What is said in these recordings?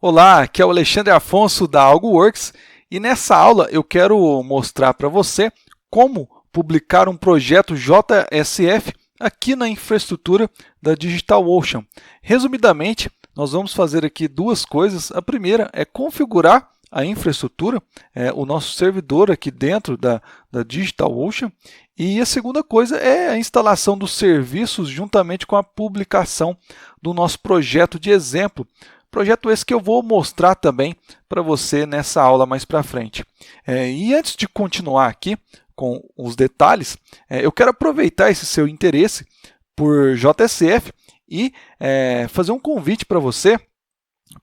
Olá, aqui é o Alexandre Afonso da AlgoWorks e nessa aula eu quero mostrar para você como publicar um projeto JSF aqui na infraestrutura da DigitalOcean. Resumidamente, nós vamos fazer aqui duas coisas. A primeira é configurar a infraestrutura, o nosso servidor aqui dentro da DigitalOcean, e a segunda coisa é a instalação dos serviços juntamente com a publicação do nosso projeto de exemplo. Projeto esse que eu vou mostrar também para você nessa aula mais para frente. E antes de continuar aqui com os detalhes, eu quero aproveitar esse seu interesse por JSF e fazer um convite para você,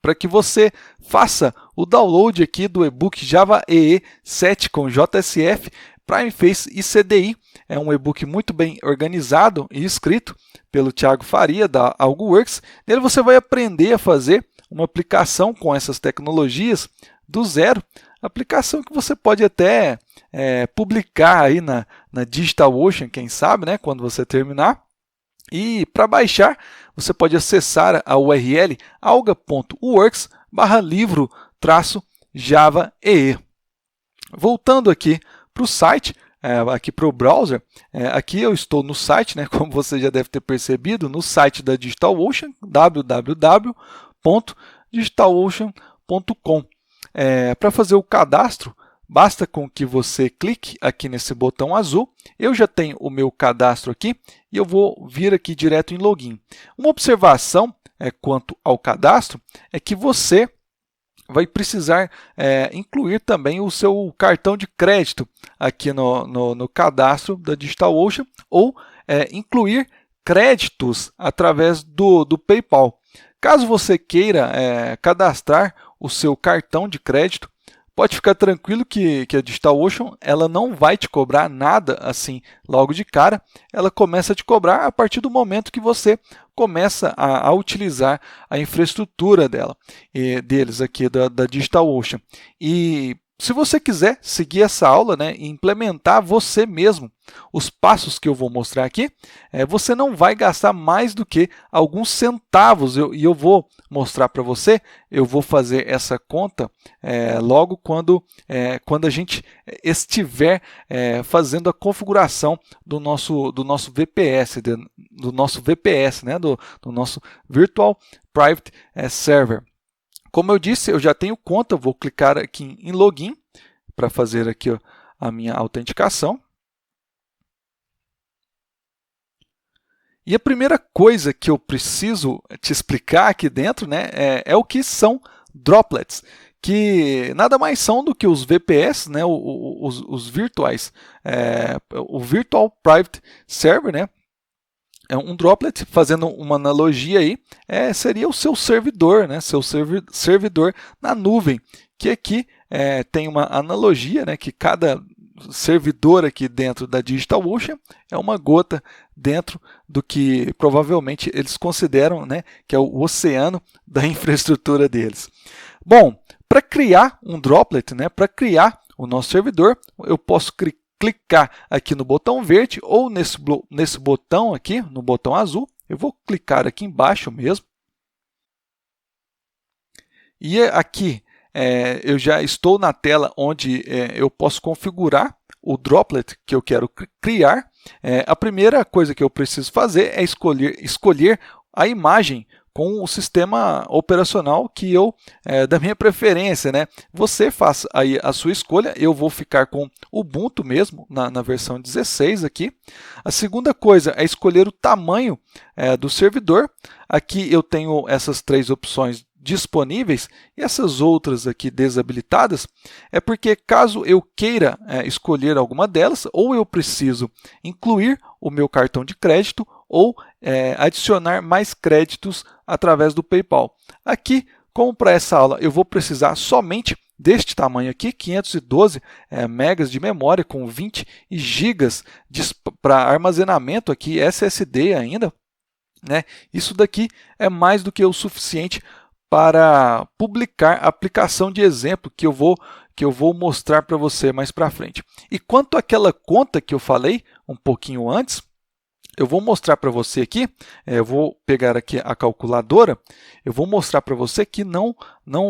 para que você faça o download aqui do e-book Java EE 7 com JSF, Primeface e CDI. É um e-book muito bem organizado e escrito pelo Thiago Faria, da AlgoWorks. Nele você vai aprender a fazer uma aplicação com essas tecnologias do zero, aplicação que você pode até publicar aí na DigitalOcean, quem sabe, né, quando você terminar. E para baixar, você pode acessar a URL alga.works/livro-java EE. Voltando aqui para o site, aqui para o browser, aqui eu estou no site, né, como você já deve ter percebido, no site da DigitalOcean, www.digitalocean.com. Para fazer o cadastro, basta com que você clique aqui nesse botão azul. Eu já tenho o meu cadastro aqui e eu vou vir aqui direto em login. Uma observação quanto ao cadastro é que você vai precisar incluir também o seu cartão de crédito aqui no cadastro da DigitalOcean ou incluir créditos através do PayPal. Caso você queira cadastrar o seu cartão de crédito, pode ficar tranquilo que a DigitalOcean ela não vai te cobrar nada assim logo de cara. Ela começa a te cobrar a partir do momento que você começa a utilizar a infraestrutura deles aqui da DigitalOcean. E se você quiser seguir essa aula, né, e implementar você mesmo os passos que eu vou mostrar aqui, você não vai gastar mais do que alguns centavos. E eu vou mostrar para você, eu vou fazer essa conta logo quando a gente estiver fazendo a configuração do nosso VPS, né, do nosso Virtual Private Server. Como eu disse, eu já tenho conta, vou clicar aqui em login para fazer aqui a minha autenticação. E a primeira coisa que eu preciso te explicar aqui dentro, né, é o que são droplets, que nada mais são do que os VPS, né, os virtuais, o Virtual Private Server, né? Um droplet, fazendo uma analogia aí, seria o seu servidor, né? Seu servidor na nuvem, que aqui tem uma analogia, né? Que cada servidor aqui dentro da DigitalOcean é uma gota dentro do que provavelmente eles consideram, né, que é o oceano da infraestrutura deles. Bom, para criar um droplet, né, para criar o nosso servidor, eu posso clicar aqui no botão verde ou nesse botão aqui, no botão azul. Eu vou clicar aqui embaixo mesmo. E aqui eu já estou na tela onde eu posso configurar o droplet que eu quero criar. A primeira coisa que eu preciso fazer é escolher a imagem com o sistema operacional que da minha preferência, né? Você faz aí a sua escolha. Eu vou ficar com Ubuntu mesmo, na versão 16 aqui. A segunda coisa é escolher o tamanho do servidor. Aqui eu tenho essas três opções disponíveis e essas outras aqui desabilitadas, porque caso eu queira escolher alguma delas, ou eu preciso incluir o meu cartão de crédito ou adicionar mais créditos através do PayPal. Aqui, como para essa aula eu vou precisar somente deste tamanho aqui, 512 megas de memória com 20 gigas para armazenamento aqui, SSD ainda, né? Isso daqui é mais do que o suficiente para publicar a aplicação de exemplo que eu vou mostrar para você mais para frente. E quanto àquela conta que eu falei um pouquinho antes, eu vou mostrar para você aqui, eu vou pegar aqui a calculadora, eu vou mostrar para você que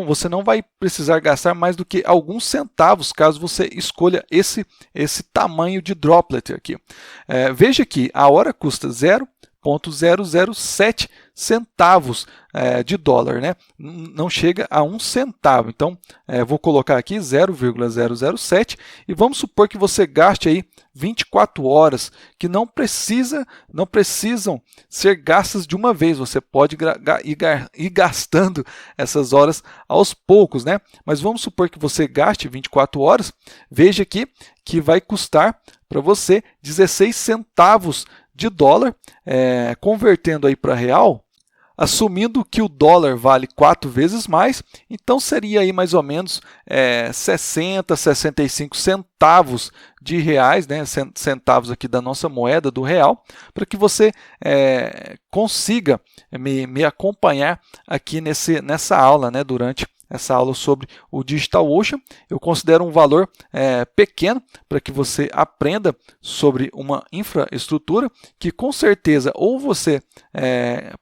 você não vai precisar gastar mais do que alguns centavos caso você escolha esse tamanho de droplet aqui. Veja que a hora custa 0,007 centavos de dólar, né? Não chega a 1 centavo. Então, vou colocar aqui 0,007 e vamos supor que você gaste aí 24 horas, que não precisam ser gastas de uma vez. Você pode ir gastando essas horas aos poucos, né? Mas vamos supor que você gaste 24 horas. Veja aqui que vai custar para você 16 centavos de dólar, convertendo aí para real, assumindo que o dólar vale 4 vezes mais, então seria aí mais ou menos 60, 65 centavos de reais, né, centavos aqui da nossa moeda, do real, para que você consiga me acompanhar aqui nessa aula, né, durante essa aula sobre o DigitalOcean. Eu considero um valor pequeno para que você aprenda sobre uma infraestrutura que com certeza ou você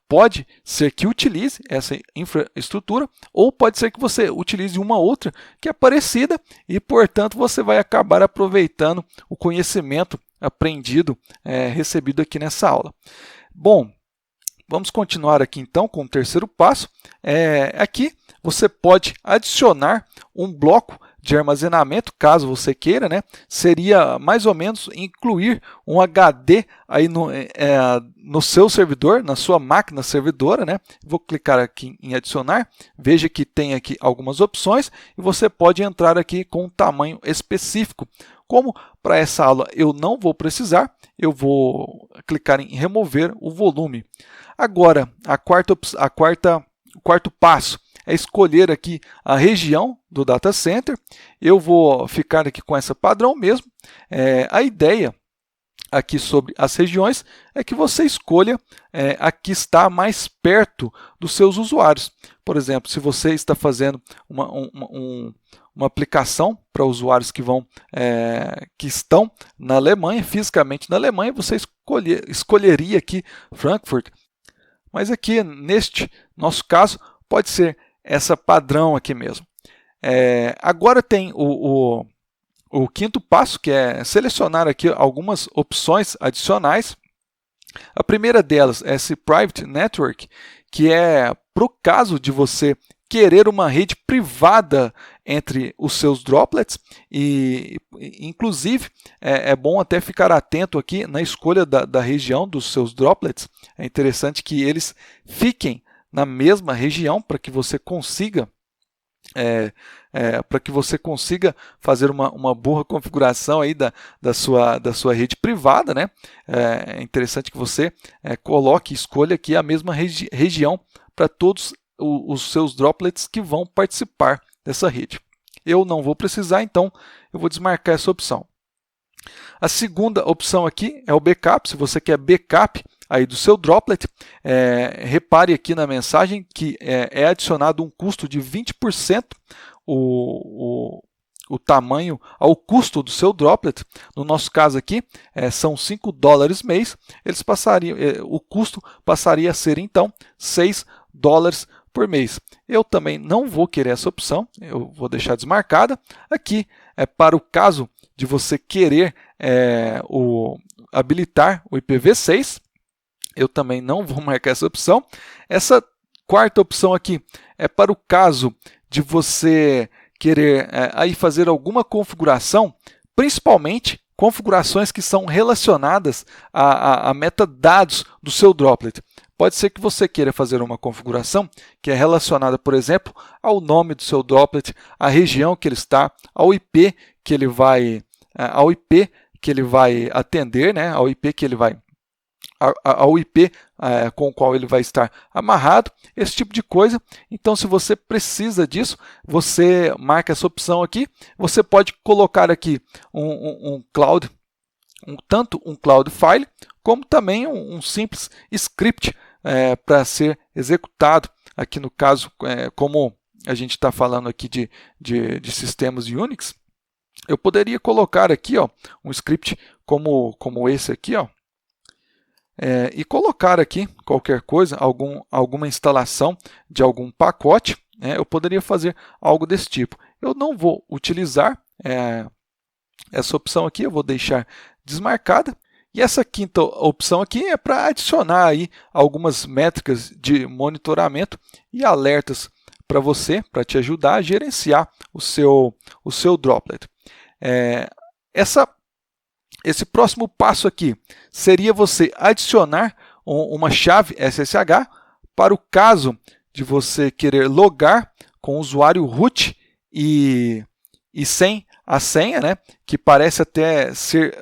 pode ser que utilize essa infraestrutura ou pode ser que você utilize uma outra que é parecida e, portanto, você vai acabar aproveitando o conhecimento aprendido, recebido aqui nessa aula. Bom, vamos continuar aqui então com o terceiro passo. Aqui você pode adicionar um bloco de armazenamento, caso você queira, né? Seria mais ou menos incluir um HD aí no seu servidor, na sua máquina servidora, né? Vou clicar aqui em adicionar, veja que tem aqui algumas opções e você pode entrar aqui com um tamanho específico. Como para essa aula eu não vou precisar, eu vou clicar em remover o volume. Agora, o quarto passo é escolher aqui a região do data center. Eu vou ficar aqui com essa padrão mesmo. A ideia aqui sobre as regiões é que você escolha a que está mais perto dos seus usuários. Por exemplo, se você está fazendo uma aplicação para usuários que estão na Alemanha, fisicamente na Alemanha, você escolheria aqui Frankfurt. Mas aqui, neste nosso caso, pode ser essa padrão aqui mesmo. Agora tem o quinto passo, que é selecionar aqui algumas opções adicionais. A primeira delas é esse Private Network, que é para o caso de você querer uma rede privada entre os seus droplets e, inclusive, é bom até ficar atento aqui na escolha da região dos seus droplets. É interessante que eles fiquem na mesma região para que você consiga fazer uma boa configuração aí da sua rede privada, né? É interessante que você escolha aqui a mesma região para todos os seus droplets que vão participar dessa rede. Eu não vou precisar, então eu vou desmarcar essa opção. A segunda opção aqui é o backup. Se você quer backup aí do seu droplet, repare aqui na mensagem que é adicionado um custo de 20% o tamanho ao custo do seu droplet. No nosso caso aqui, são $5 mês. O custo passaria a ser então $6 por mês. Eu também não vou querer essa opção, eu vou deixar desmarcada. Aqui é para o caso de você querer habilitar o IPv6. Eu também não vou marcar essa opção. Essa quarta opção aqui é para o caso de você querer aí fazer alguma configuração, principalmente configurações que são relacionadas a metadados do seu droplet. Pode ser que você queira fazer uma configuração que é relacionada, por exemplo, ao nome do seu droplet, à região que ele está, ao IP que ele vai atender, né? Ao IP com o qual ele vai estar amarrado, esse tipo de coisa. Então, se você precisa disso, você marca essa opção aqui. Você pode colocar aqui tanto um Cloud File, como também um simples script para ser executado. Aqui no caso, como a gente está falando aqui de sistemas Unix, eu poderia colocar aqui um script como esse aqui, e colocar aqui qualquer coisa, alguma instalação de algum pacote, né? Eu poderia fazer algo desse tipo. Eu não vou utilizar essa opção aqui, eu vou deixar desmarcada. E essa quinta opção aqui é para adicionar aí algumas métricas de monitoramento e alertas para você, para te ajudar a gerenciar o seu Droplet. Esse próximo passo aqui seria você adicionar uma chave SSH para o caso de você querer logar com o usuário root e sem a senha, né, que parece até ser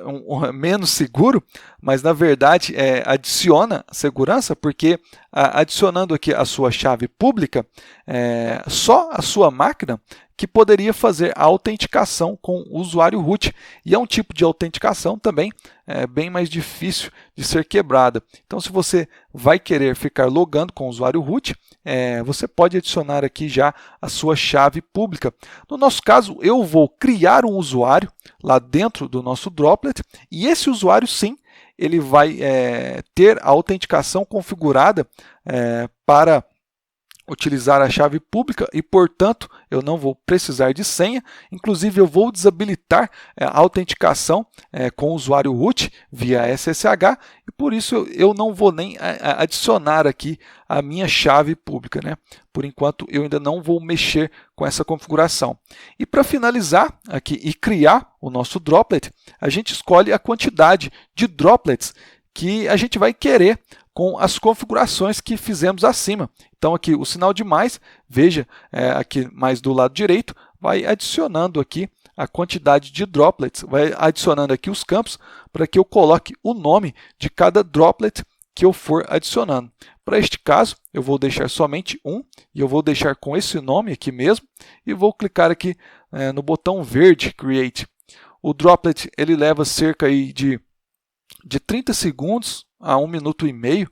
menos seguro, mas na verdade adiciona segurança, porque adicionando aqui a sua chave pública, só a sua máquina que poderia fazer a autenticação com o usuário root, e é um tipo de autenticação também bem mais difícil de ser quebrada. Então, se você vai querer ficar logando com o usuário root, você pode adicionar aqui já a sua chave pública. No nosso caso, eu vou criar um usuário lá dentro do nosso Droplet, e esse usuário sim, ele vai ter a autenticação configurada para utilizar a chave pública e, portanto, eu não vou precisar de senha. Inclusive, eu vou desabilitar a autenticação com o usuário root via SSH, e por isso eu não vou nem adicionar aqui a minha chave pública, né? Por enquanto, eu ainda não vou mexer com essa configuração. E para finalizar aqui e criar o nosso Droplet, a gente escolhe a quantidade de droplets que a gente vai querer com as configurações que fizemos acima. Então aqui o sinal de mais, veja aqui mais do lado direito, vai adicionando aqui a quantidade de droplets, vai adicionando aqui os campos para que eu coloque o nome de cada droplet que eu for adicionando. Para este caso, eu vou deixar somente um, e eu vou deixar com esse nome aqui mesmo, e vou clicar aqui no botão verde, Create. O droplet ele leva cerca aí de 30 segundos a 1 minuto e meio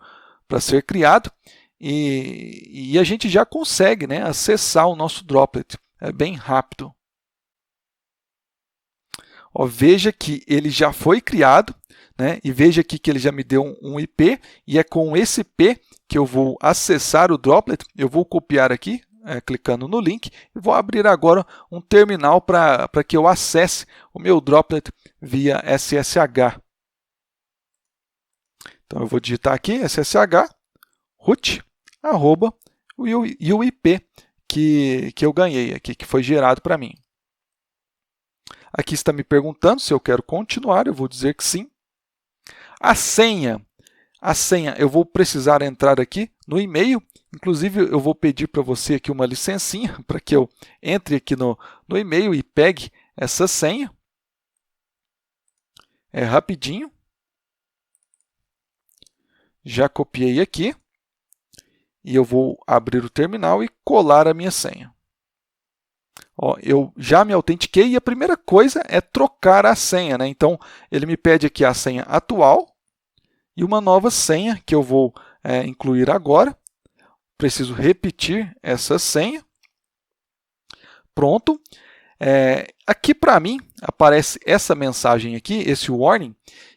para ser criado, e a gente já consegue, né, acessar o nosso Droplet. É bem rápido. Ó, veja que ele já foi criado, né, e veja aqui que ele já me deu um IP, e é com esse IP que eu vou acessar o Droplet. Eu vou copiar aqui, clicando no link, e vou abrir agora um terminal para que eu acesse o meu Droplet via SSH. Então, eu vou digitar aqui SSH root e o IP que eu ganhei aqui, que foi gerado para mim. Aqui está me perguntando se eu quero continuar, eu vou dizer que sim. A senha eu vou precisar entrar aqui no e-mail, inclusive eu vou pedir para você aqui uma licencinha para que eu entre aqui no e-mail e pegue essa senha. É rapidinho. Já copiei aqui e eu vou abrir o terminal e colar a minha senha. Ó, eu já me autentiquei, e a primeira coisa é trocar a senha, né? Então, ele me pede aqui a senha atual e uma nova senha que eu vou incluir agora. Preciso repetir essa senha. Pronto. Aqui para mim aparece essa mensagem aqui, esse warning,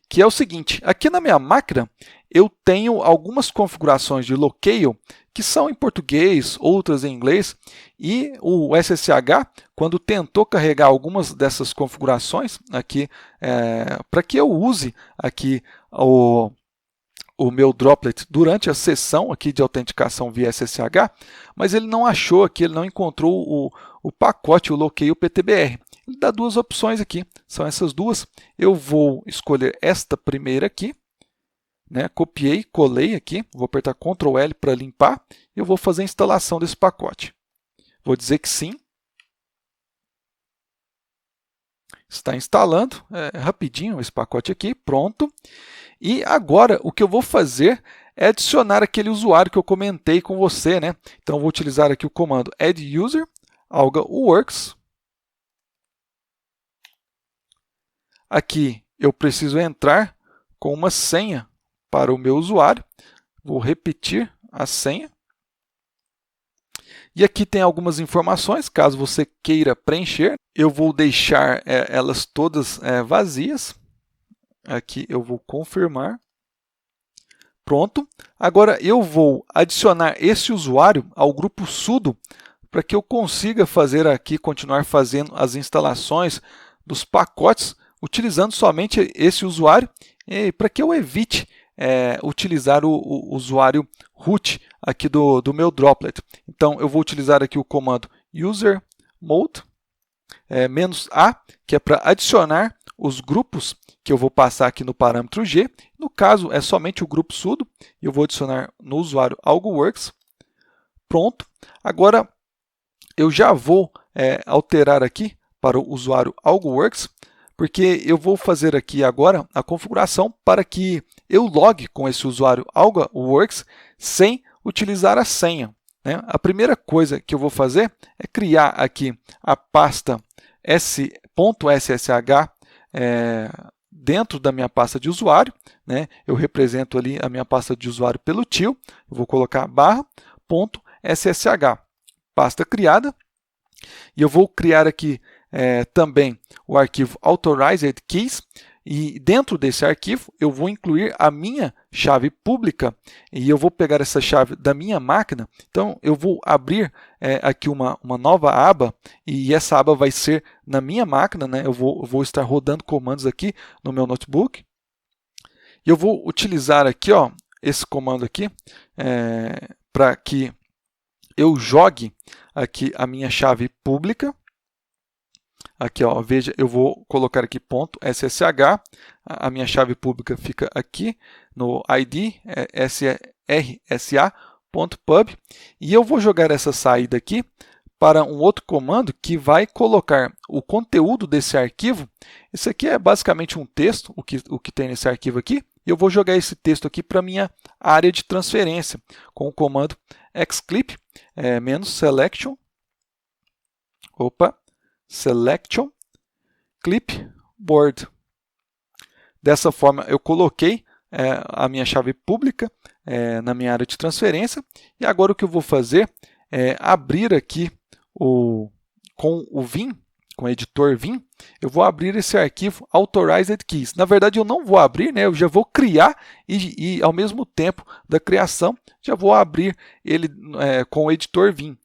que é o seguinte: aqui na minha máquina eu tenho algumas configurações de local que são em português, outras em inglês, e o SSH, quando tentou carregar algumas dessas configurações aqui, para que eu use aqui o meu Droplet durante a sessão aqui de autenticação via SSH, mas ele não achou aqui, ele não encontrou o pacote, o local PTBR. Ele dá duas opções aqui, são essas duas. Eu vou escolher esta primeira aqui, né? Copiei, colei aqui, vou apertar Ctrl L para limpar, e eu vou fazer a instalação desse pacote. Vou dizer que sim. Está instalando, rapidinho esse pacote aqui, pronto. E agora o que eu vou fazer é adicionar aquele usuário que eu comentei com você, né? Então eu vou utilizar aqui o comando add user, alga works. Aqui eu preciso entrar com uma senha para o meu usuário. Vou repetir a senha. E aqui tem algumas informações, caso você queira preencher. Eu vou deixar elas todas vazias. Aqui eu vou confirmar. Pronto. Agora eu vou adicionar esse usuário ao grupo sudo para que eu consiga fazer aqui, continuar fazendo as instalações dos pacotes utilizando somente esse usuário, para que eu evite utilizar o usuário root aqui do meu droplet. Então eu vou utilizar aqui o comando usermod -a, que é para adicionar os grupos que eu vou passar aqui no parâmetro G. No caso, é somente o grupo sudo, e eu vou adicionar no usuário algoworks. Pronto. Agora, eu já vou alterar aqui para o usuário algoworks, porque eu vou fazer aqui agora a configuração para que eu logue com esse usuário algoworks sem utilizar a senha, né? A primeira coisa que eu vou fazer é criar aqui a pasta .ssh dentro da minha pasta de usuário, né? Eu represento ali a minha pasta de usuário pelo tio, eu vou colocar /.ssh, pasta criada, e eu vou criar aqui também o arquivo authorized keys, e dentro desse arquivo eu vou incluir a minha chave pública, e eu vou pegar essa chave da minha máquina. Então eu vou abrir aqui uma nova aba, e essa aba vai ser na minha máquina, né? Eu vou estar rodando comandos aqui no meu notebook, e eu vou utilizar aqui esse comando aqui para que eu jogue aqui a minha chave pública. Aqui, veja, eu vou colocar aqui .ssh, a minha chave pública fica aqui no ID srsa.pub, e eu vou jogar essa saída aqui para um outro comando que vai colocar o conteúdo desse arquivo. Esse aqui é basicamente um texto, o que tem nesse arquivo aqui, e eu vou jogar esse texto aqui para a minha área de transferência com o comando xclip -selection, selection clipboard. Dessa forma eu coloquei a minha chave pública na minha área de transferência, e agora o que eu vou fazer é abrir aqui com o Vim, com o editor Vim, eu vou abrir esse arquivo authorized keys. Na verdade eu não vou abrir, né? Eu já vou criar e ao mesmo tempo da criação já vou abrir ele com o editor Vim.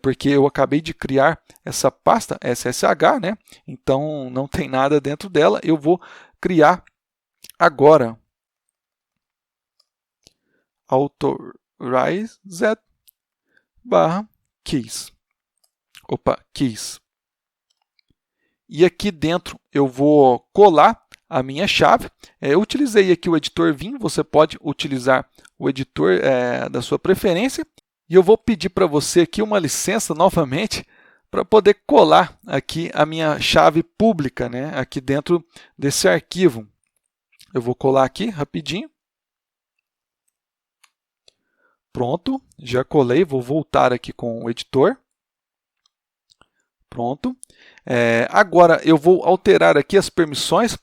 Porque eu acabei de criar essa pasta SSH, né? Então não tem nada dentro dela. Eu vou criar agora authorized /keys. Keys. E aqui dentro eu vou colar a minha chave. Eu utilizei aqui o editor Vim, você pode utilizar o editor da sua preferência. E eu vou pedir para você aqui uma licença novamente para poder colar aqui a minha chave pública, né, aqui dentro desse arquivo. Eu vou colar aqui rapidinho. Pronto, já colei, vou voltar aqui com o editor. Pronto. Agora eu vou alterar aqui as permissões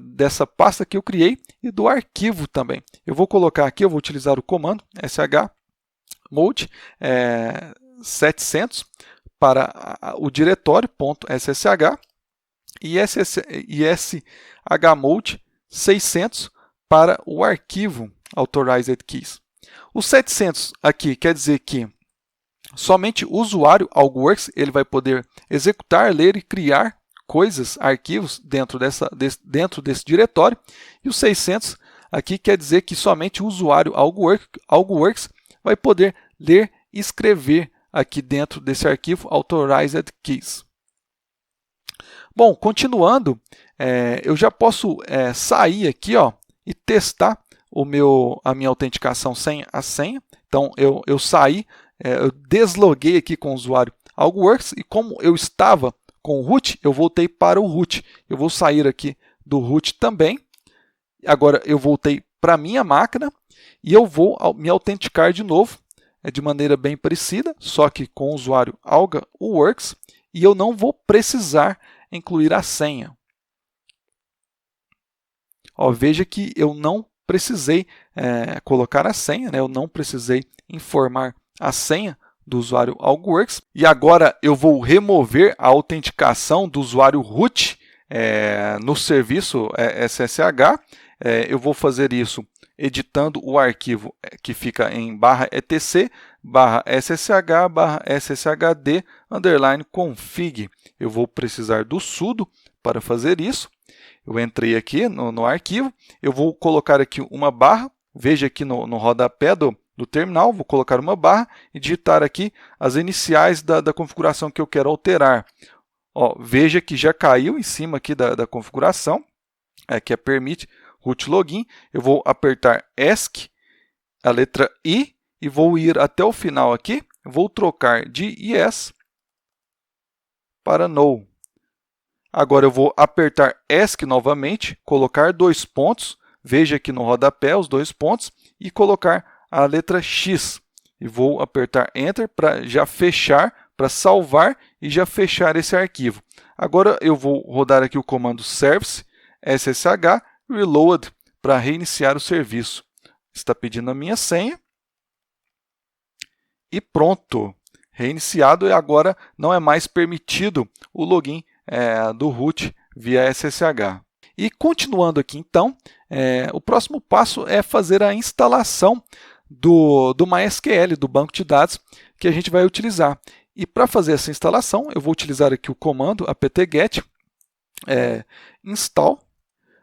dessa pasta que eu criei e do arquivo também. Eu vou colocar aqui, eu vou utilizar o comando chmod 700 para o diretório .ssh e chmod 600 para o arquivo authorized keys. O 700 aqui quer dizer que somente o usuário algoworks ele vai poder executar, ler e criar coisas, arquivos dentro desse diretório. E o 600 aqui quer dizer que somente o usuário algoworks vai poder ler e escrever aqui dentro desse arquivo authorized keys. Bom, continuando, eu já posso sair aqui e testar a minha autenticação sem a senha. Então eu saí, eu desloguei aqui com o usuário algoworks, e como eu estava com o root, eu voltei para o root. Eu vou sair aqui do root também. Agora eu voltei para a minha máquina e eu vou me autenticar de novo, de maneira bem parecida, só que com o usuário algoworks, e eu não vou precisar incluir a senha. Veja que eu não precisei colocar a senha, né? Eu não precisei informar a senha do usuário algoworks. E agora eu vou remover a autenticação do usuário root no serviço SSH. Eu vou fazer isso editando o arquivo que fica em /etc, /ssh, /sshd, _config. Eu vou precisar do sudo para fazer isso. Eu entrei aqui no arquivo, eu vou colocar aqui uma barra, veja aqui no rodapé do terminal, vou colocar uma barra e digitar aqui as iniciais da configuração que eu quero alterar. Ó, veja que já caiu em cima aqui da configuração, que é permit root login. Eu vou apertar ESC, a letra I, e vou ir até o final aqui, vou trocar de yes para no. Agora eu vou apertar ESC novamente, colocar 2 pontos, veja aqui no rodapé os 2 pontos, e colocar a letra X. E vou apertar Enter para já fechar, para salvar e já fechar esse arquivo. Agora eu vou rodar aqui o comando service ssh reload para reiniciar o serviço. Está pedindo a minha senha. E pronto! Reiniciado, e agora não é mais permitido o login do root via SSH. E continuando aqui então, o próximo passo é fazer a instalação do MySQL, do banco de dados que a gente vai utilizar. E para fazer essa instalação, eu vou utilizar aqui o comando apt-get install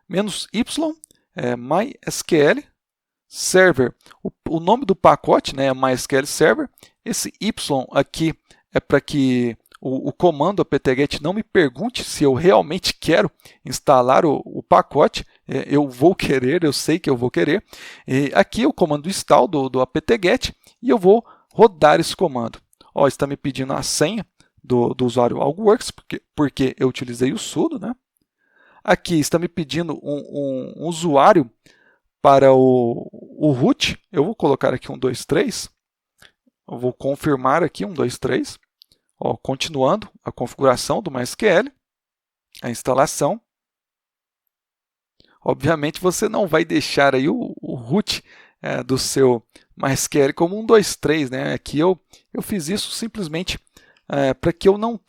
-y MySQL server. O nome do pacote, né, é MySQL server. Esse y aqui é para que o comando apt-get não me pergunte se eu realmente quero instalar o pacote. Eu vou querer, eu sei que eu vou querer. E aqui é o comando install do apt-get e eu vou rodar esse comando. Ó, está me pedindo a senha do usuário Algworks, porque eu utilizei o sudo, né? Aqui está me pedindo um usuário para o root. Eu vou colocar aqui 123. Eu vou confirmar aqui 123. Ó, continuando a configuração do MySQL, a instalação. Obviamente você não vai deixar aí o root do seu MySQL como 123, né? Aqui eu fiz isso simplesmente para que eu não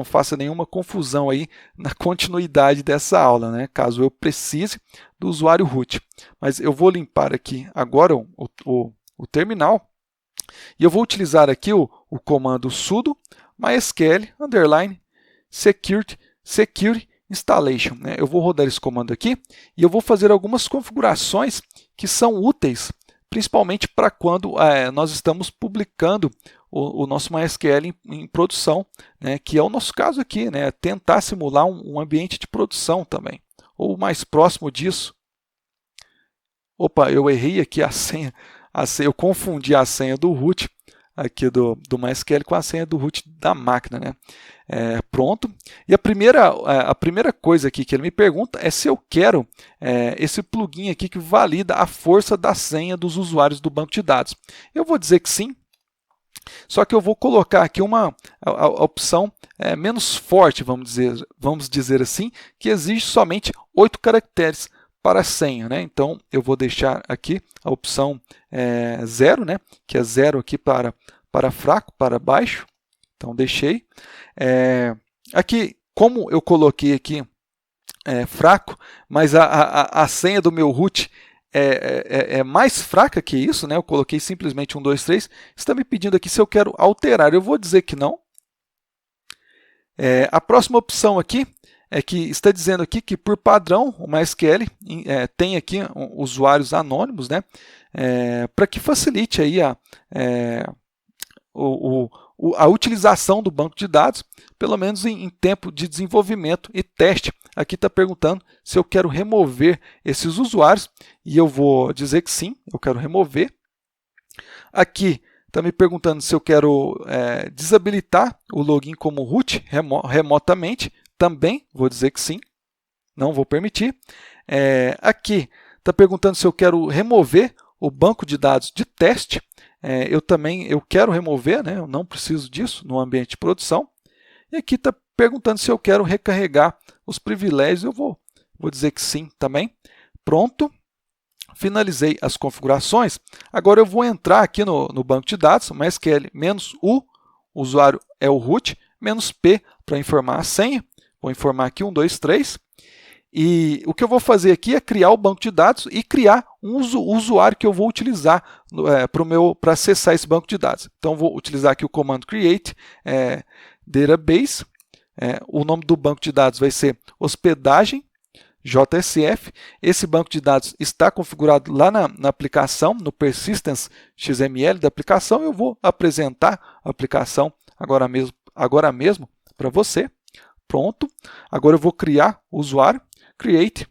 faça nenhuma confusão aí na continuidade dessa aula, né? Caso eu precise do usuário root. Mas eu vou limpar aqui agora o terminal e eu vou utilizar aqui o comando sudo MySQL _security installation, né? Eu vou rodar esse comando aqui e eu vou fazer algumas configurações que são úteis, principalmente para quando nós estamos publicando o nosso MySQL em produção, né? Que é o nosso caso aqui, né? Tentar simular um ambiente de produção também, ou mais próximo disso. Opa, eu errei aqui a senha, eu confundi a senha do root aqui do MySQL com a senha do root da máquina, né? Pronto. E a primeira coisa aqui que ele me pergunta é se eu quero esse plugin aqui que valida a força da senha dos usuários do banco de dados. Eu vou dizer que sim, só que eu vou colocar aqui a opção menos forte, vamos dizer assim, que exige somente 8 caracteres para a senha, né? Então eu vou deixar aqui a opção 0, né? Que é 0 aqui para fraco, para baixo. Então deixei. Aqui, como eu coloquei aqui fraco, mas a senha do meu root é mais fraca que isso, né? Eu coloquei simplesmente 123. Está me pedindo aqui se eu quero alterar. Eu vou dizer que não. A próxima opção aqui é que está dizendo aqui que, por padrão, o MySQL tem aqui usuários anônimos, né? Para que facilite aí a utilização do banco de dados, pelo menos em tempo de desenvolvimento e teste. Aqui está perguntando se eu quero remover esses usuários, e eu vou dizer que sim, eu quero remover. Aqui está me perguntando se eu quero desabilitar o login como root remotamente. Também vou dizer que sim, não vou permitir. Aqui está perguntando se eu quero remover o banco de dados de teste. Eu quero remover, né? Eu não preciso disso no ambiente de produção. E aqui está perguntando se eu quero recarregar os privilégios. Eu vou dizer que sim também. Pronto. Finalizei as configurações. Agora eu vou entrar aqui no banco de dados, MySQL -u, o usuário é o root, -p para informar a senha. Vou informar aqui 123. E o que eu vou fazer aqui é criar o banco de dados e criar um usuário que eu vou utilizar para acessar esse banco de dados. Então, vou utilizar aqui o comando create database. O nome do banco de dados vai ser hospedagem JSF. Esse banco de dados está configurado lá na aplicação, no persistence XML da aplicação. Eu vou apresentar a aplicação agora mesmo para você. Pronto. Agora eu vou criar o usuário. Create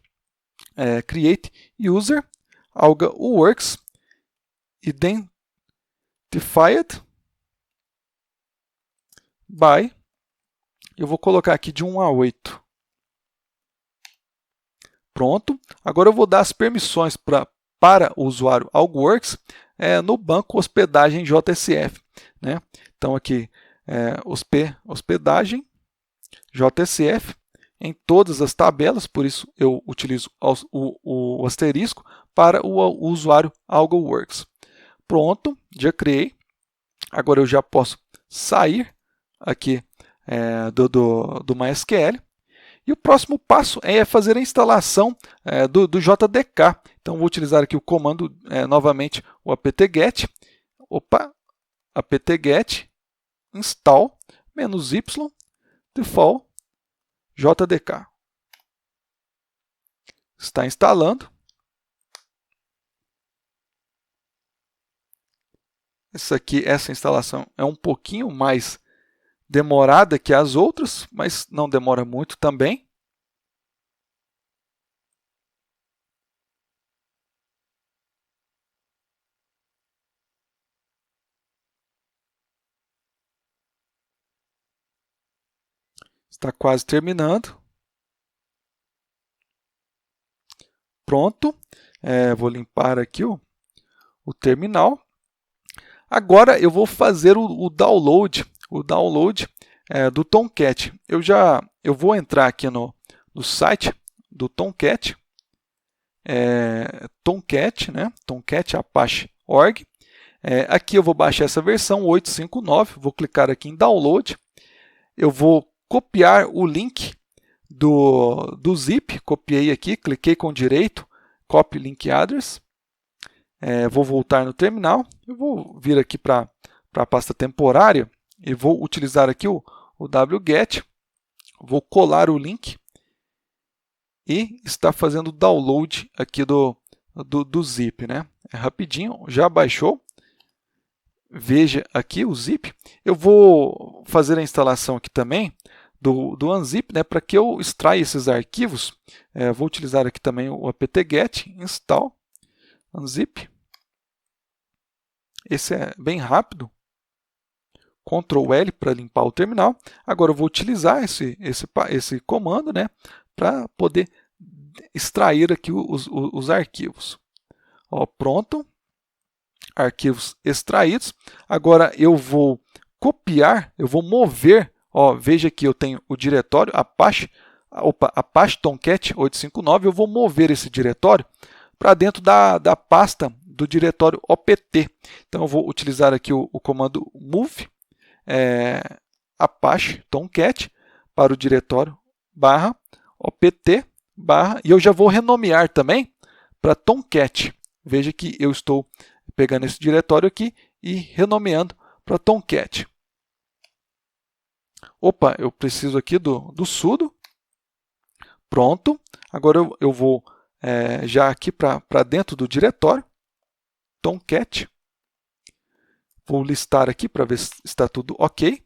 user alga works identified by. Eu vou colocar aqui de 1 a 8. Pronto. Agora eu vou dar as permissões para o usuário AlgoWorks no banco hospedagem JSF. Né? Então aqui hospedagem JSF em todas as tabelas, por isso eu utilizo o asterisco para o usuário AlgoWorks. Pronto, já criei. Agora eu já posso sair aqui do MySQL. E o próximo passo é fazer a instalação do JDK. Então, vou utilizar aqui o comando, novamente, o apt-get. apt-get install -y default JDK. Está instalando. Essa instalação é um pouquinho mais demorada que as outras, mas não demora muito também. Está quase terminando. Pronto. Vou limpar aqui o terminal. Agora eu vou fazer o download do Tomcat. Eu vou entrar aqui no site do Tomcat, Tomcat, né? Tomcat Apache Org. Aqui eu vou baixar essa versão 8.5.9, vou clicar aqui em download. Eu vou copiar o link do zip, copiei aqui, cliquei com direito, copy link address. Vou voltar no terminal, eu vou vir aqui para a pasta temporária e vou utilizar aqui o wget, vou colar o link e está fazendo o download aqui do zip, né? É rapidinho, já baixou. Veja aqui o zip. Eu vou fazer a instalação aqui também do unzip, né, para que eu extraia esses arquivos. Vou utilizar aqui também o apt-get install unzip. Esse é bem rápido. Ctrl L para limpar o terminal. Agora eu vou utilizar esse comando, né, para poder extrair aqui os arquivos. Pronto. Arquivos extraídos. Agora eu vou copiar, eu vou mover. Veja que eu tenho o diretório Apache Tomcat 8.5.9. Eu vou mover esse diretório para dentro da pasta do diretório opt. Então eu vou utilizar aqui o comando move Apache Tomcat para o diretório /opt/ e eu já vou renomear também para Tomcat. Veja que eu estou pegando esse diretório aqui e renomeando para Tomcat. Eu preciso aqui do sudo. Pronto. Agora eu vou já aqui para dentro do diretório Tomcat. Vou listar aqui para ver se está tudo ok.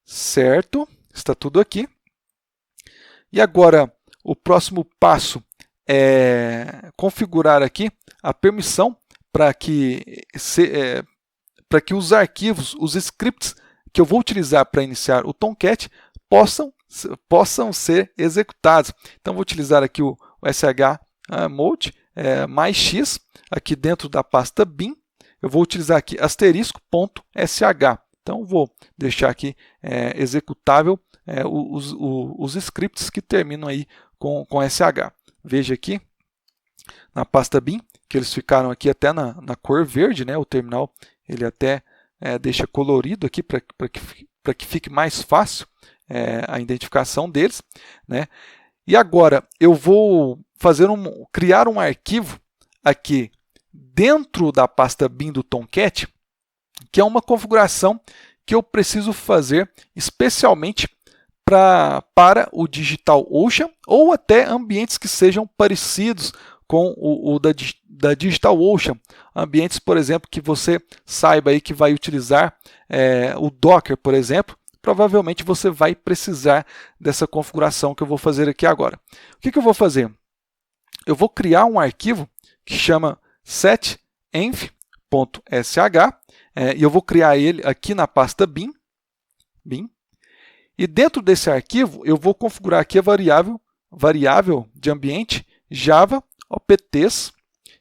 Certo, está tudo aqui. E agora o próximo passo é configurar aqui a permissão para que os arquivos, os scripts que eu vou utilizar para iniciar o Tomcat possam ser executados. Então, vou utilizar aqui o shmode mais x, aqui dentro da pasta bin. Eu vou utilizar aqui *.sh. Então, vou deixar aqui executável os scripts que terminam aí com sh. Veja aqui na pasta bin que eles ficaram aqui até na cor verde, né? O terminal ele até deixa colorido aqui para que fique mais fácil a identificação deles, né? E agora eu vou criar um arquivo aqui dentro da pasta bin do Tomcat, que é uma configuração que eu preciso fazer especialmente para o DigitalOcean ou até ambientes que sejam parecidos com o da DigitalOcean. Ambientes, por exemplo, que você saiba aí que vai utilizar o Docker, por exemplo. Provavelmente você vai precisar dessa configuração que eu vou fazer aqui agora. O que eu vou fazer? Eu vou criar um arquivo que chama setenv.sh e eu vou criar ele aqui na pasta bin. E dentro desse arquivo eu vou configurar aqui a variável de ambiente Java opts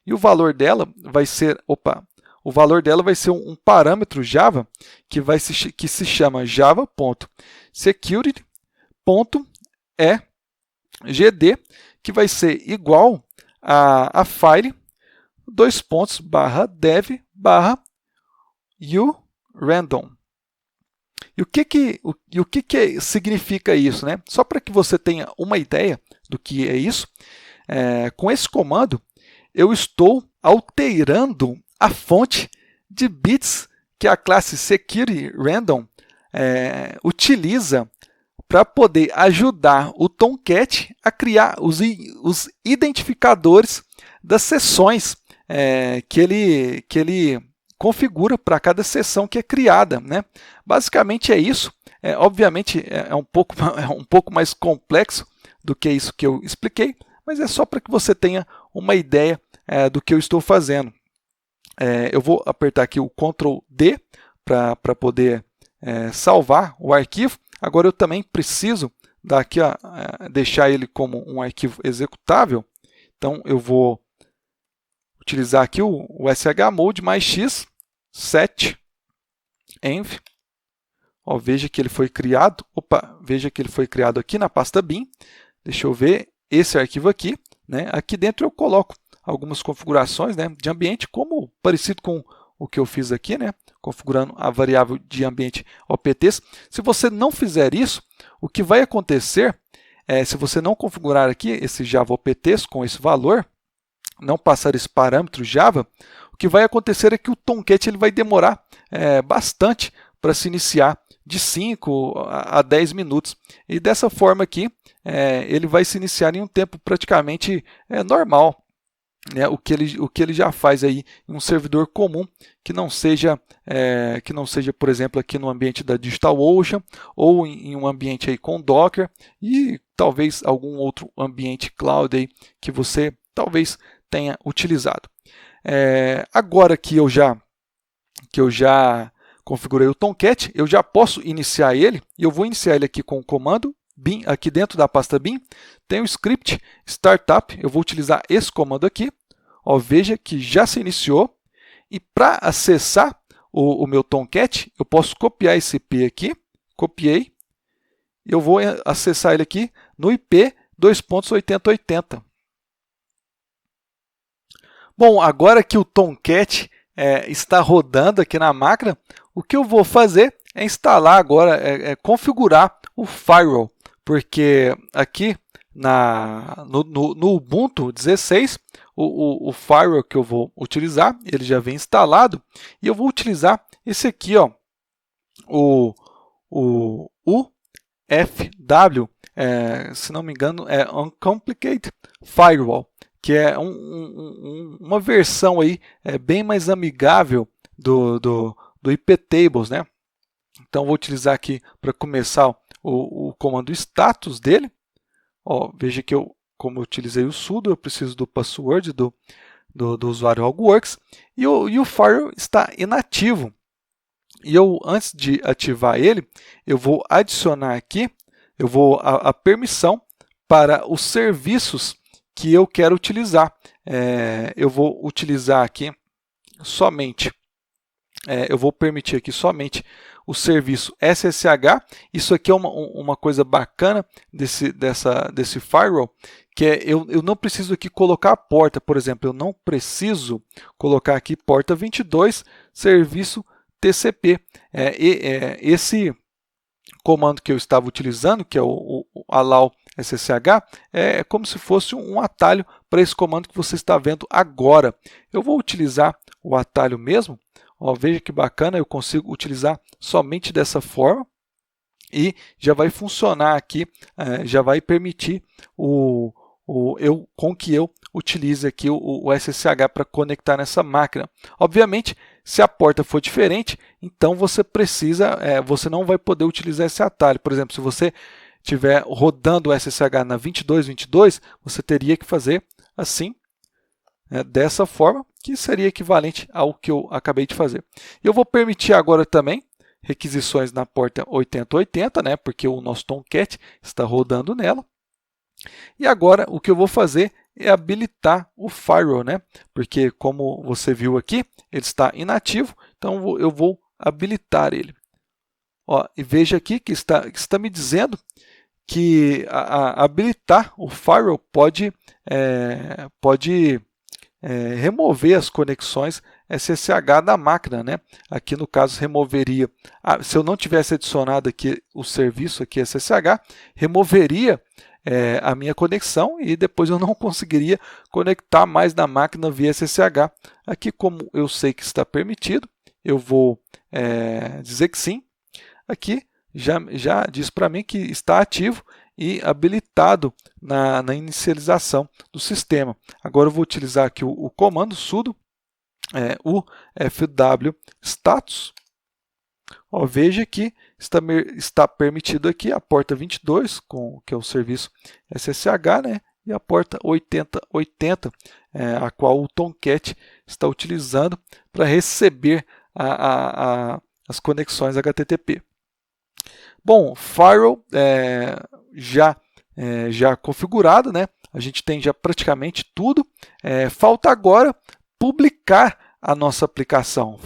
e o valor dela vai ser um parâmetro Java que se chama java.security.egd, que vai ser igual a file /dev/urandom. E o que significa isso, né? Só para que você tenha uma ideia do que é isso, com esse comando eu estou alterando a fonte de bits que a classe SecurityRandom utiliza para poder ajudar o Tomcat a criar os identificadores das sessões que ele configura para cada sessão que é criada, né? Basicamente é isso. Obviamente é um pouco mais complexo do que isso que eu expliquei, mas é só para que você tenha uma ideia do que eu estou fazendo. Eu vou apertar aqui o Ctrl D para poder salvar o arquivo. Agora eu também preciso deixar ele como um arquivo executável. Então eu vou utilizar aqui o shmode mais x setenv. Veja que ele foi criado. Veja que ele foi criado aqui na pasta bin. Deixa eu ver esse arquivo aqui, né? Aqui dentro eu coloco algumas configurações, né, de ambiente, parecido com o que eu fiz aqui, né, configurando a variável de ambiente opts. Se você não fizer isso, o que vai acontecer se você não configurar aqui esse Java opts com esse valor, não passar esse parâmetro Java, o que vai acontecer é que o Tomcat ele vai demorar bastante para se iniciar, de 5 a 10 minutos. E dessa forma aqui, ele vai se iniciar em um tempo praticamente normal, né? O que ele já faz aí em um servidor comum que não seja, por exemplo, aqui no ambiente da DigitalOcean ou em um ambiente aí com Docker e talvez algum outro ambiente cloud aí que você talvez tenha utilizado. Agora que eu já configurei o Tomcat, eu já posso iniciar ele, e eu vou iniciar ele aqui com o comando bin, aqui dentro da pasta bin, tem o script startup, eu vou utilizar esse comando aqui, veja que já se iniciou, e para acessar o meu Tomcat, eu posso copiar esse IP aqui, copiei, e eu vou acessar ele aqui no IP 2.8080. Bom, agora que o Tomcat está rodando aqui na máquina, o que eu vou fazer é instalar agora, configurar o firewall, porque aqui no Ubuntu 16, o firewall que eu vou utilizar, ele já vem instalado, e eu vou utilizar esse aqui, o UFW, se não me engano, é Uncomplicated Firewall, que é uma versão aí, bem mais amigável do iptables, né? Então vou utilizar aqui para começar o comando status dele. Veja que como eu utilizei o sudo, eu preciso do password do usuário Hogworks, e o firewall está inativo. E antes de ativar ele, eu vou adicionar aqui, a permissão para os serviços que eu quero utilizar. Eu vou utilizar aqui somente, eu vou permitir aqui somente o serviço SSH. Isso aqui é uma coisa bacana desse firewall, que eu não preciso aqui colocar a porta, por exemplo, eu não preciso colocar aqui porta 22, serviço TCP. Esse comando que eu estava utilizando, que é o allow SSH é como se fosse um atalho para esse comando que você está vendo agora. Eu vou utilizar o atalho mesmo. Ó, veja que bacana, eu consigo utilizar somente dessa forma e já vai funcionar aqui, já vai permitir com que eu utilize aqui o SSH para conectar nessa máquina. Obviamente, se a porta for diferente, então você você não vai poder utilizar esse atalho. Por exemplo, se você estiver rodando o SSH na 2222, você teria que fazer assim, dessa forma, que seria equivalente ao que eu acabei de fazer. Eu vou permitir agora também requisições na porta 8080, né, porque o nosso Tomcat está rodando nela. E agora o que eu vou fazer é habilitar o Firewall, né, porque como você viu aqui, ele está inativo, então eu vou habilitar ele. Ó, e veja aqui que está me dizendo que habilitar o Firewall pode remover as conexões SSH da máquina, né? Aqui no caso removeria, se eu não tivesse adicionado aqui o serviço aqui SSH, removeria a minha conexão e depois eu não conseguiria conectar mais na máquina via SSH. Aqui, como eu sei que está permitido, eu vou dizer que sim. Aqui já diz para mim que está ativo e habilitado na inicialização do sistema. Agora eu vou utilizar aqui o comando sudo fw status. Ó, veja que está permitido aqui a porta 22, que é o serviço SSH, né? E a porta 8080, a qual o Tomcat está utilizando para receber as conexões HTTP. Bom, Firewall já configurado, né? A gente tem já praticamente tudo. Falta agora publicar a nossa aplicação.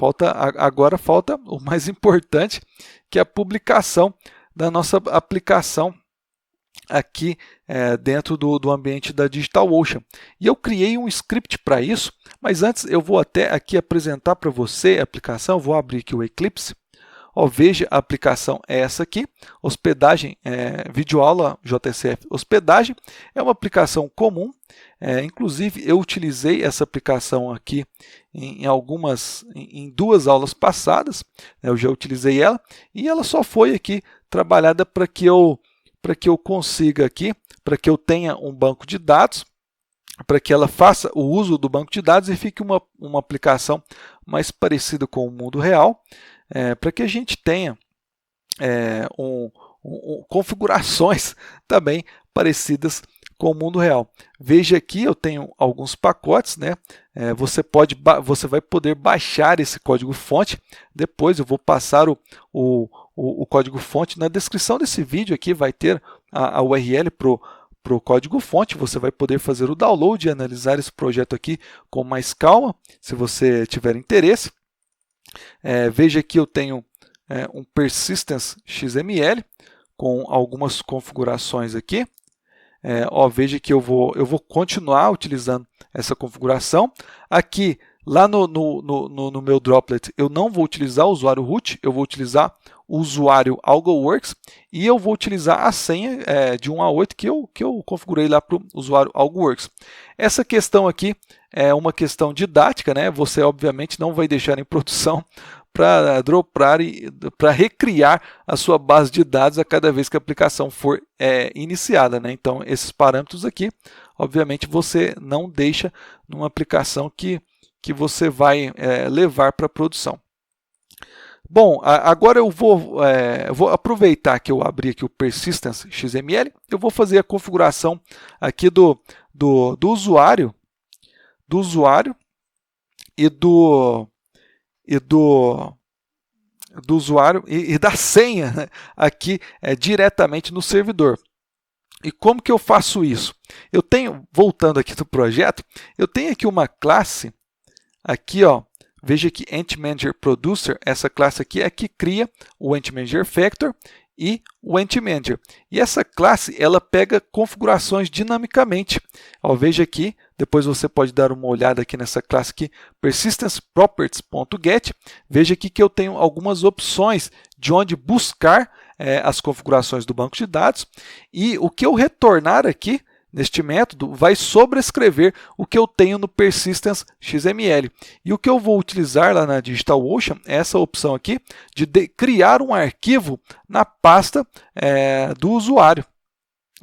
Agora falta o mais importante, que é a publicação da nossa aplicação aqui dentro do ambiente da DigitalOcean. E eu criei um script para isso, mas antes eu vou até aqui apresentar para você a aplicação. Eu vou abrir aqui o Eclipse. Ó, veja, a aplicação é essa aqui, hospedagem, videoaula JCF hospedagem, é uma aplicação comum, inclusive eu utilizei essa aplicação aqui em duas aulas passadas, eu já utilizei ela, e ela só foi aqui trabalhada para que eu consiga aqui, para que eu tenha um banco de dados, para que ela faça o uso do banco de dados e fique uma aplicação mais parecida com o mundo real, para que a gente tenha configurações também parecidas com o mundo real. Veja aqui, eu tenho alguns pacotes, né? Você vai poder baixar esse código-fonte. Depois eu vou passar o código-fonte na descrição desse vídeo aqui, vai ter a URL para o código-fonte. Você vai poder fazer o download e analisar esse projeto aqui com mais calma, se você tiver interesse. Veja que eu tenho um Persistence XML com algumas configurações aqui. Veja que eu vou continuar utilizando essa configuração. Aqui, lá no meu droplet, eu não vou utilizar o usuário root, eu vou utilizar o usuário AlgoWorks e eu vou utilizar a senha de 1 a 8 que eu configurei lá para o usuário AlgoWorks. Essa questão aqui é uma questão didática, né? Você obviamente não vai deixar em produção para dropar e para recriar a sua base de dados a cada vez que a aplicação for iniciada, né? Então, esses parâmetros aqui, obviamente, você não deixa numa aplicação que você vai levar para a produção. Bom, agora eu vou aproveitar que eu abri aqui o Persistence XML, eu vou fazer a configuração aqui do usuário e do usuário e da senha, né, aqui diretamente no servidor. E como que eu faço isso? Voltando aqui do projeto, eu tenho aqui uma classe, aqui, ó, veja que Entity Manager Producer, essa classe aqui é que cria o Entity Manager Factor e o Entity Manager. E essa classe, ela pega configurações dinamicamente. Ó, veja aqui, depois você pode dar uma olhada aqui nessa classe aqui, PersistenceProperties.get. Veja aqui que eu tenho algumas opções de onde buscar as configurações do banco de dados, e o que eu retornar aqui neste método vai sobrescrever o que eu tenho no Persistence XML. E o que eu vou utilizar lá na DigitalOcean é essa opção aqui de criar um arquivo na pasta do usuário.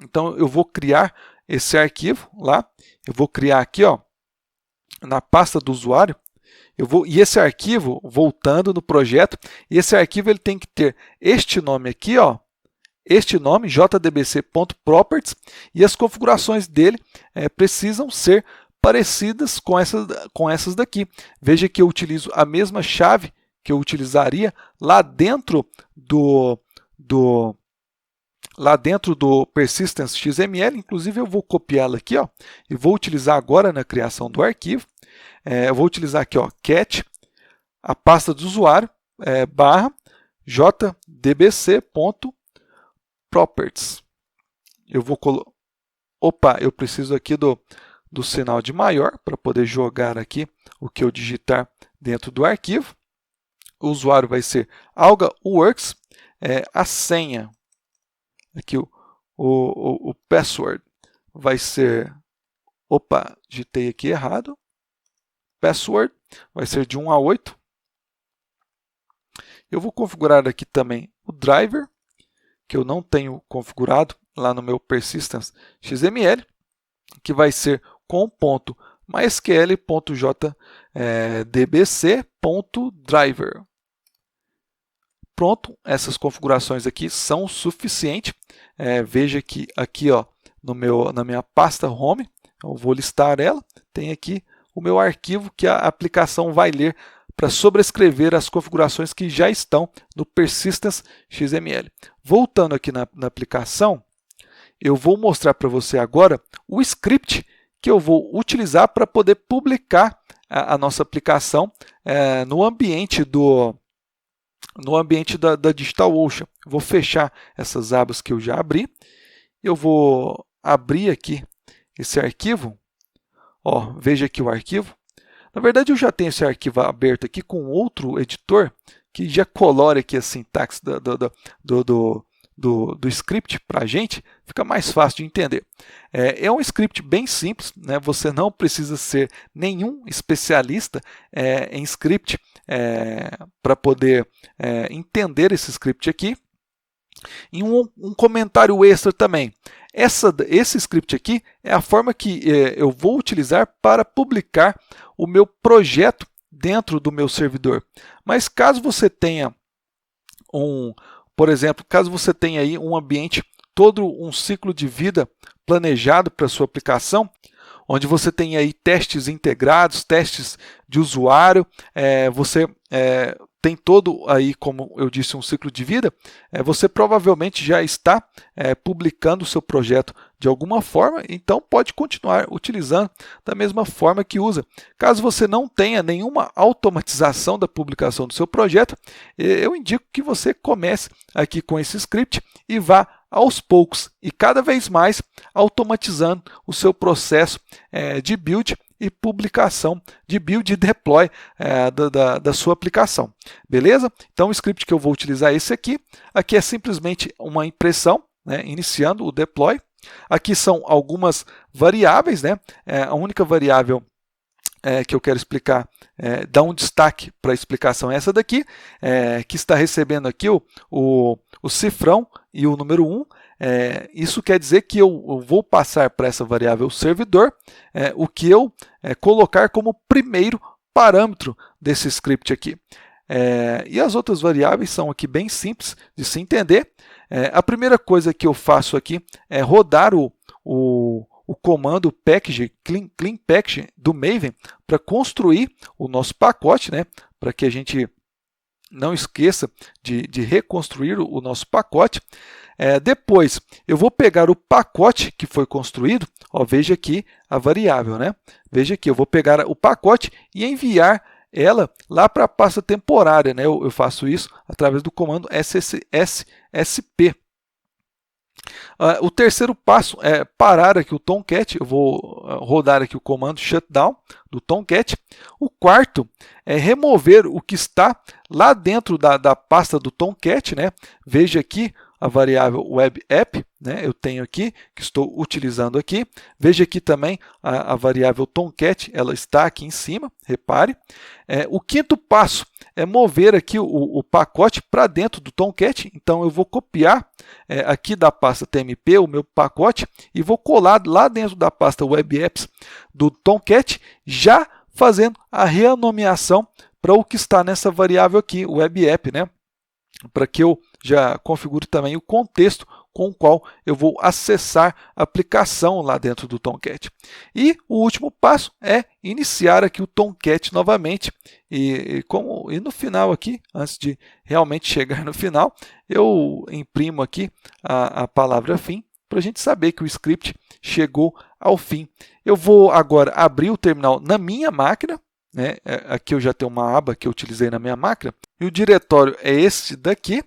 Então eu vou criar esse arquivo lá, eu vou criar aqui na pasta do usuário, e esse arquivo, voltando no projeto, esse arquivo ele tem que ter este nome aqui, este nome, jdbc.properties, e as configurações dele precisam ser parecidas com essas daqui. Veja que eu utilizo a mesma chave que eu utilizaria lá dentro do Persistence XML. Inclusive eu vou copiá-la aqui, e vou utilizar agora na criação do arquivo. Eu vou utilizar aqui, cat, a pasta do usuário, barra jdbc.properties. Eu vou colocar... Opa, eu preciso aqui do sinal de maior para poder jogar aqui o que eu digitar dentro do arquivo. O usuário vai ser AlgaWorks, a senha, aqui o password vai ser... Opa, digitei aqui errado. Password vai ser de 1 a 8. Eu vou configurar aqui também o driver, que eu não tenho configurado lá no meu Persistence XML, que vai ser com.mysql.jdbc.driver. Pronto, essas configurações aqui são suficientes. Veja que aqui na minha pasta home, eu vou listar ela, tem aqui o meu arquivo que a aplicação vai ler para sobrescrever as configurações que já estão no Persistence XML. Voltando aqui na aplicação, eu vou mostrar para você agora o script que eu vou utilizar para poder publicar a nossa aplicação no ambiente da DigitalOcean. Vou fechar essas abas que eu já abri. Eu vou abrir aqui esse arquivo. Veja aqui o arquivo. Na verdade, eu já tenho esse arquivo aberto aqui com outro editor que já colore aqui a sintaxe do script para a gente, fica mais fácil de entender. É um script bem simples, né? Você não precisa ser nenhum especialista em script para poder entender esse script aqui. E um comentário extra também. Esse script aqui é a forma que eu vou utilizar para publicar o meu projeto dentro do meu servidor. Mas caso você tenha por exemplo, caso você tenha aí um ambiente, todo um ciclo de vida planejado para a sua aplicação, onde você tem aí testes integrados, testes de usuário, você tem todo aí, como eu disse, um ciclo de vida, você provavelmente já está publicando o seu projeto de alguma forma, então pode continuar utilizando da mesma forma que usa. Caso você não tenha nenhuma automatização da publicação do seu projeto, eu indico que você comece aqui com esse script e vá aos poucos e cada vez mais automatizando o seu processo de build e publicação, de build e deploy da sua aplicação. Beleza? Então o script que eu vou utilizar é esse aqui. Aqui é simplesmente uma impressão, né, iniciando o deploy. Aqui são algumas variáveis, né? A única variável que eu quero explicar, dar um destaque para a explicação é essa daqui, que está recebendo aqui o cifrão e o número 1. Isso quer dizer que eu vou passar para essa variável servidor o que eu colocar como primeiro parâmetro desse script aqui. E as outras variáveis são aqui bem simples de se entender. A primeira coisa que eu faço aqui é rodar o comando package, clean package do Maven para construir o nosso pacote, né, para que a gente não esqueça de reconstruir o nosso pacote. Depois, eu vou pegar o pacote que foi construído, veja aqui a variável, né? Veja aqui, eu vou pegar o pacote e enviar ela lá para a pasta temporária, né? Eu faço isso através do comando ssp. O terceiro passo é parar aqui o Tomcat. Eu vou rodar aqui o comando shutdown do Tomcat. O quarto é remover o que está lá dentro da pasta do Tomcat, né? Veja aqui a variável web app, né? Eu tenho aqui, que estou utilizando aqui. Veja aqui também a variável Tomcat, ela está aqui em cima, repare. O quinto passo é mover aqui o pacote para dentro do Tomcat. Então, eu vou copiar aqui da pasta TMP o meu pacote e vou colar lá dentro da pasta web apps do Tomcat, já fazendo a renomeação para o que está nessa variável aqui, o web app, né? Para que eu já configure também o contexto com o qual eu vou acessar a aplicação lá dentro do Tomcat. E o último passo é iniciar aqui o Tomcat novamente. E no final aqui, antes de realmente chegar no final, eu imprimo aqui a palavra fim, para a gente saber que o script chegou ao fim. Eu vou agora abrir o terminal na minha máquina, né? Aqui eu já tenho uma aba que eu utilizei na minha máquina, e o diretório é este daqui.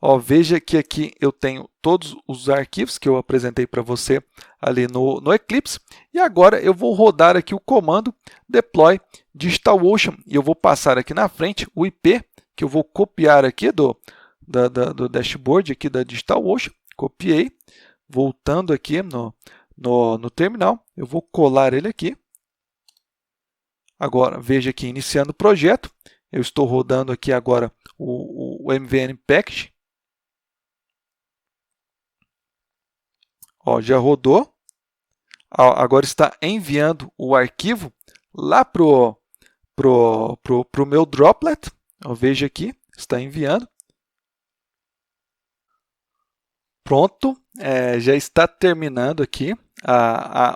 Ó, veja que aqui eu tenho todos os arquivos que eu apresentei para você ali no Eclipse, e agora eu vou rodar aqui o comando deploy DigitalOcean, e eu vou passar aqui na frente o IP, que eu vou copiar aqui do dashboard aqui da DigitalOcean, copiei, voltando aqui no terminal, eu vou colar ele aqui. Agora, veja aqui, iniciando o projeto, eu estou rodando aqui agora o MVN Package. Ó, já rodou. Agora está enviando o arquivo lá para o meu droplet. Ó, veja aqui, está enviando. Pronto, já está terminando aqui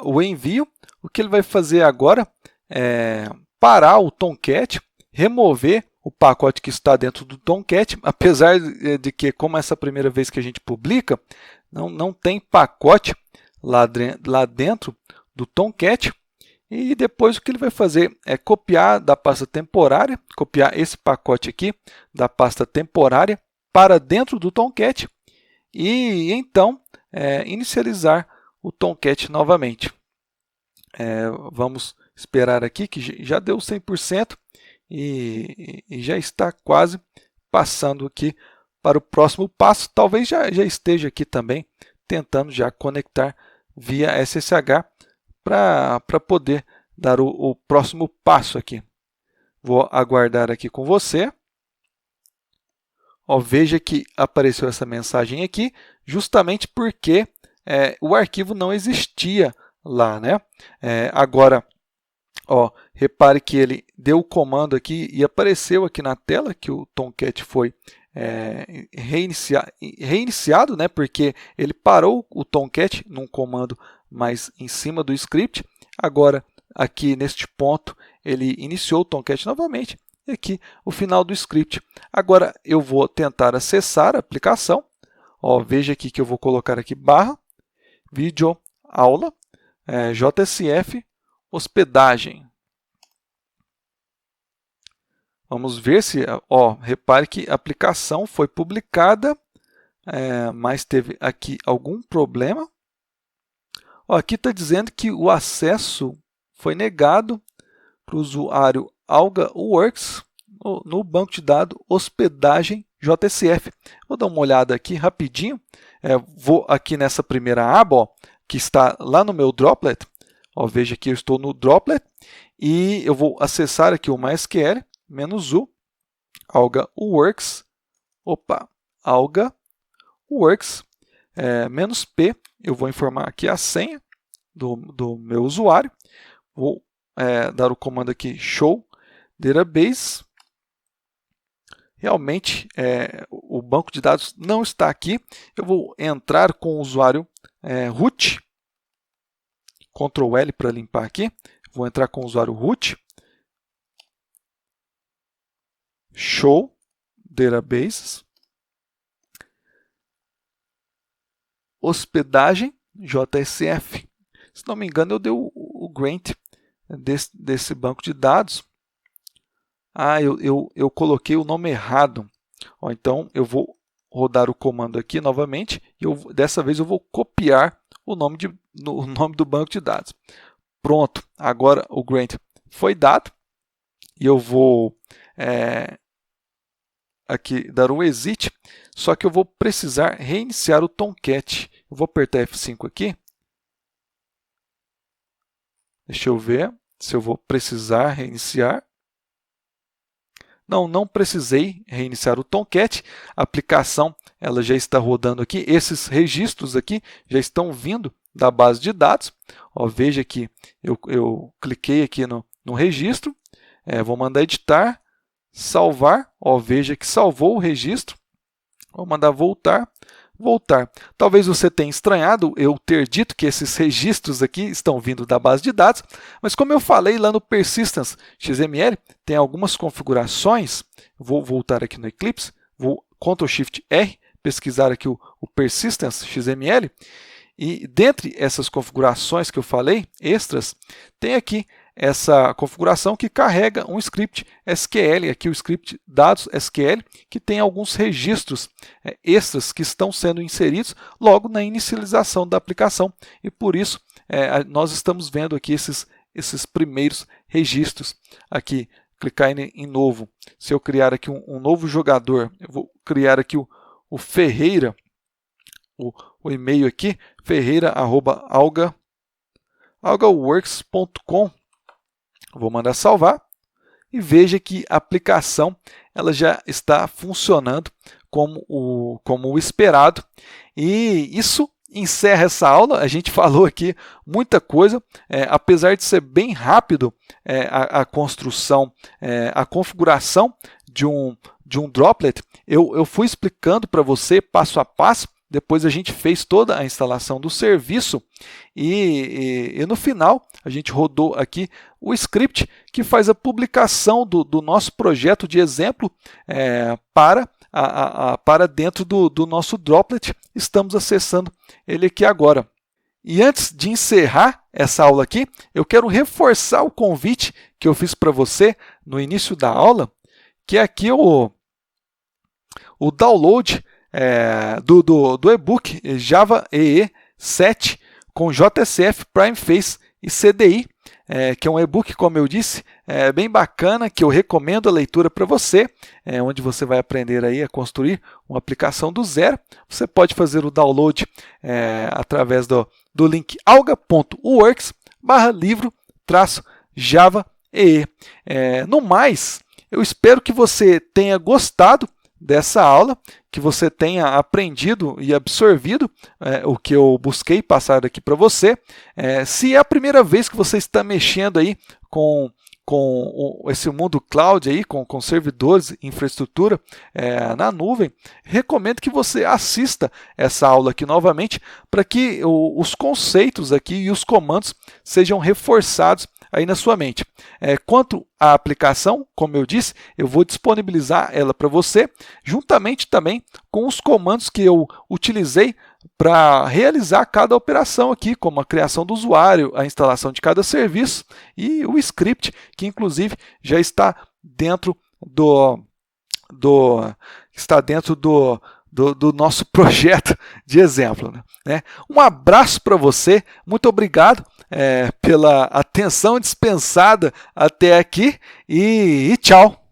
o envio. O que ele vai fazer agora é parar o Tomcat, remover o pacote que está dentro do Tomcat, apesar de que, como essa é a primeira vez que a gente publica, não tem pacote lá dentro do Tomcat. E depois o que ele vai fazer é copiar da pasta temporária, copiar esse pacote aqui da pasta temporária para dentro do Tomcat e então inicializar o Tomcat novamente. Vamos esperar aqui que já deu 100% e já está quase passando aqui para o próximo passo. Talvez já esteja aqui também tentando já conectar via SSH para poder dar o próximo passo aqui. Vou aguardar aqui com você. Ó, veja que apareceu essa mensagem aqui, justamente porque o arquivo não existia lá, né? Agora, ó, repare que ele deu o comando aqui e apareceu aqui na tela que o Tomcat foi reiniciado, né? Porque ele parou o Tomcat num comando mais em cima do script. Agora, aqui neste ponto, ele iniciou o Tomcat novamente. E aqui o final do script. Agora eu vou tentar acessar a aplicação. Ó, veja aqui que eu vou colocar aqui barra vídeo aula JSF hospedagem. Vamos ver se, ó, repare que a aplicação foi publicada, mas teve aqui algum problema. Ó, aqui está dizendo que o acesso foi negado para o usuário AlgaWorks no banco de dados hospedagem JSF. Vou dar uma olhada aqui rapidinho. Vou aqui nessa primeira aba, ó, que está lá no meu droplet. Ó, veja que eu estou no droplet e eu vou acessar aqui o MySQL -u AlgaWorks, AlgaWorks -p. Eu vou informar aqui a senha do meu usuário. Vou dar o comando aqui show database. Realmente o banco de dados não está aqui. Eu vou entrar com o usuário root, Ctrl L para limpar aqui. Vou entrar com o usuário root, show databases, hospedagem JSF. Se não me engano, eu dei o grant desse banco de dados. Eu coloquei o nome errado. Ó, então, eu vou rodar o comando aqui novamente e dessa vez eu vou copiar o nome do banco de dados. Pronto, agora o grant foi dado e eu vou aqui dar um exit, só que eu vou precisar reiniciar o Tomcat. Eu vou apertar F5 aqui. Deixa eu ver se eu vou precisar reiniciar. Não precisei reiniciar o Tomcat. A aplicação ela já está rodando aqui. Esses registros aqui já estão vindo da base de dados. Ó, veja que eu cliquei aqui no registro. Vou mandar editar, salvar. Ó, veja que salvou o registro. Vou mandar voltar. Talvez você tenha estranhado eu ter dito que esses registros aqui estão vindo da base de dados, mas como eu falei lá no Persistence XML, tem algumas configurações. Vou voltar aqui no Eclipse, vou Ctrl Shift R, pesquisar aqui o Persistence XML, e dentre essas configurações que eu falei, extras, tem aqui essa configuração que carrega um script SQL, aqui o script dados SQL, que tem alguns registros extras que estão sendo inseridos logo na inicialização da aplicação, e por isso nós estamos vendo aqui esses primeiros registros. Aqui, clicar em novo. Se eu criar aqui um novo jogador, eu vou criar aqui o Ferreira, o e-mail aqui, ferreira@algaworks.com. Vou mandar salvar e veja que a aplicação ela já está funcionando como o esperado. E isso encerra essa aula. A gente falou aqui muita coisa, apesar de ser bem rápido a construção, a configuração de um droplet, eu fui explicando para você passo a passo. Depois a gente fez toda a instalação do serviço e no final a gente rodou aqui o script que faz a publicação do nosso projeto de exemplo para dentro do nosso droplet. Estamos acessando ele aqui agora. E antes de encerrar essa aula aqui, eu quero reforçar o convite que eu fiz para você no início da aula, que é aqui o download do e-book Java EE 7 com JSF, Primeface e CDI, que é um e-book, como eu disse, bem bacana, que eu recomendo a leitura para você, onde você vai aprender aí a construir uma aplicação do zero. Você pode fazer o download através do link alga.works/livro-java EE. No mais, eu espero que você tenha gostado dessa aula, que você tenha aprendido e absorvido o que eu busquei passar aqui para você. Se é a primeira vez que você está mexendo aí com esse mundo cloud, aí, com servidores, infraestrutura na nuvem, recomendo que você assista essa aula aqui novamente para que os conceitos aqui e os comandos sejam reforçados aí na sua mente. Quanto à aplicação, como eu disse, eu vou disponibilizar ela para você, juntamente também com os comandos que eu utilizei para realizar cada operação aqui, como a criação do usuário, a instalação de cada serviço e o script, que inclusive já está dentro do nosso projeto de exemplo, né? Um abraço para você, muito obrigado pela atenção dispensada até aqui e tchau!